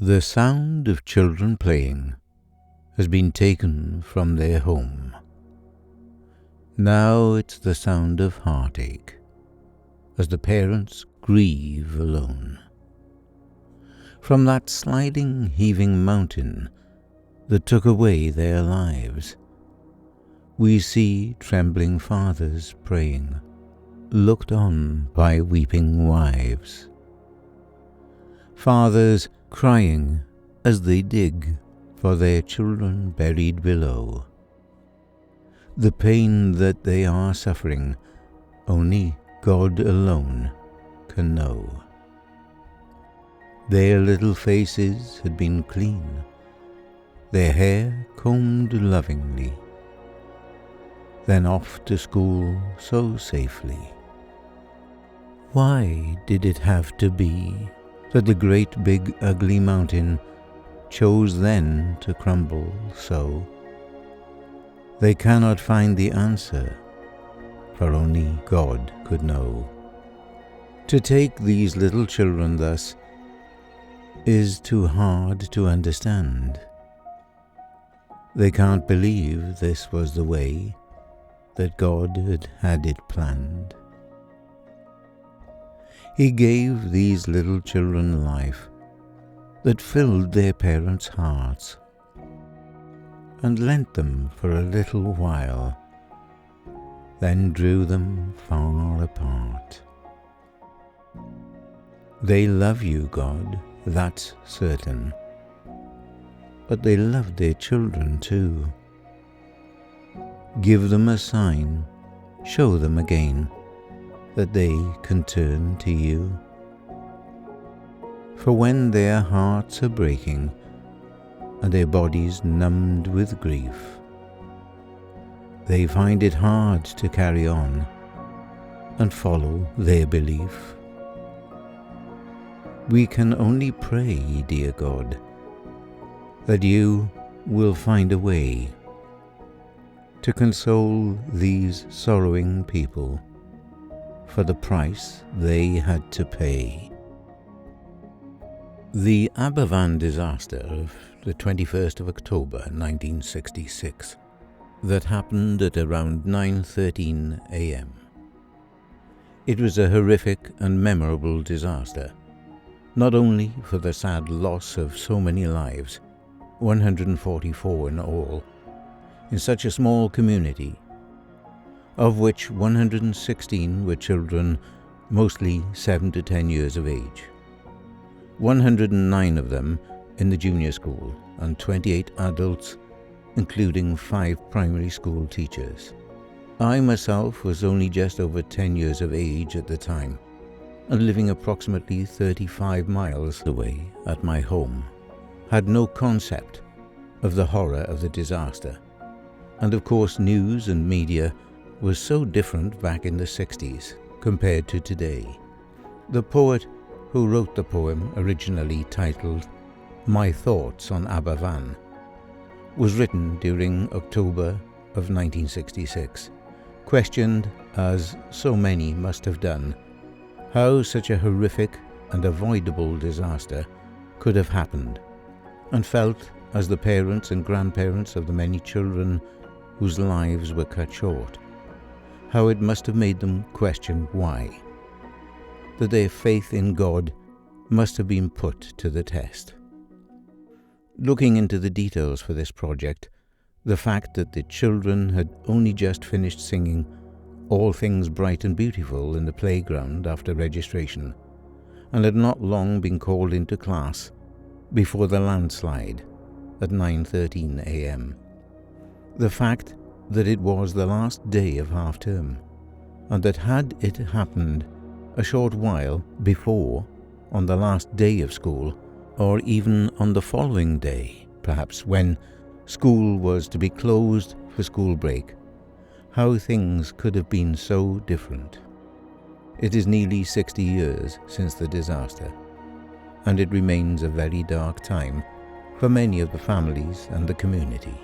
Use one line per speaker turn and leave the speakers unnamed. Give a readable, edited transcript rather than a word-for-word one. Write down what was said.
The sound of children playing has been taken from their home. Now it's the sound of heartache as the parents grieve alone. From that sliding, heaving mountain that took away their lives, we see trembling fathers praying, looked on by weeping wives. Fathers crying as they dig for their children buried below. The pain that they are suffering, only God alone can know. Their little faces had been clean, their hair combed lovingly, then off to school so safely. Why did it have to be that the great big ugly mountain chose then to crumble so? They cannot find the answer, for only God could know. To take these little children thus is too hard to understand. They can't believe this was the way that God had it planned. He gave these little children life that filled their parents' hearts and lent them for a little while, then drew them far apart. They love you, God, that's certain, but they love their children too. Give them a sign, show them again that they can turn to you. For when their hearts are breaking and their bodies numbed with grief, they find it hard to carry on and follow their belief. We can only pray, dear God, that you will find a way to console these sorrowing people for the price they had to pay. The ABERFAN disaster of the 21st of October 1966 that happened at around 9:13 a.m. It was a horrific and memorable disaster, not only for the sad loss of so many lives, 144 in all, in such a small community, of which 116 were children, mostly 7 to 10 years of age. 109 of them in the junior school, and 28 adults, including 5 primary school teachers. I myself was only just over 10 years of age at the time, and living approximately 35 miles away at my home, had no concept of the horror of the disaster. And of course, news and media was so different back in the 60s compared to today. The poet who wrote the poem, originally titled My Thoughts on ABERFAN, was written during October of 1966, questioned, as so many must have done, how such a horrific and avoidable disaster could have happened, and felt, as the parents and grandparents of the many children whose lives were cut short, how it must have made them question why, that their faith in God must have been put to the test. Looking into the details for this project, the fact that the children had only just finished singing All Things Bright and Beautiful in the playground after registration, and had not long been called into class before the landslide at 9:13 a.m. The fact that it was the last day of half-term, and that had it happened a short while before, on the last day of school, or even on the following day, perhaps when school was to be closed for school break, how things could have been so different. It is nearly 60 years since the disaster, and it remains a very dark time for many of the families and the community.